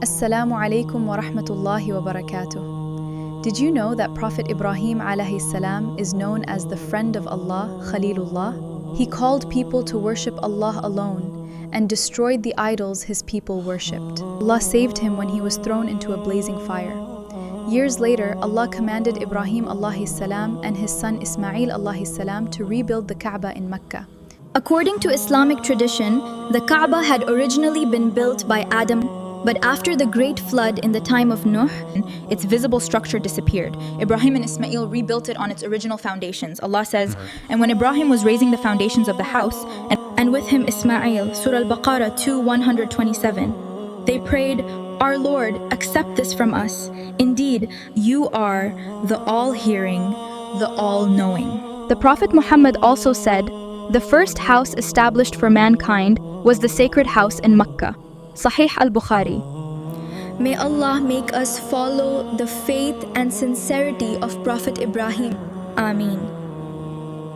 Assalamu Alaikum wa Rahmatullahi wa Barakatuh. Did you know that Prophet Ibrahim alayhi salam is known as the friend of Allah, Khalilullah? He called people to worship Allah alone and destroyed the idols his people worshipped. Allah saved him when he was thrown into a blazing fire. Years later, Allah commanded Ibrahim alayhi salam and his son Ismail alayhi salam to rebuild the Kaaba in Mecca. According to Islamic tradition, the Kaaba had originally been built by Adam, but after the great flood in the time of Nuh, its visible structure disappeared. Ibrahim and Ismail rebuilt it on its original foundations. Allah says, "And when Ibrahim was raising the foundations of the house, and with him Ismail, Surah Al-Baqarah 2:127, they prayed, 'Our Lord, accept this from us. Indeed, you are the all-hearing, the all-knowing.'" The Prophet Muhammad also said, "The first house established for mankind was the sacred house in Mecca." Sahih al-Bukhari. May Allah make us follow the faith and sincerity of Prophet Ibrahim. Ameen.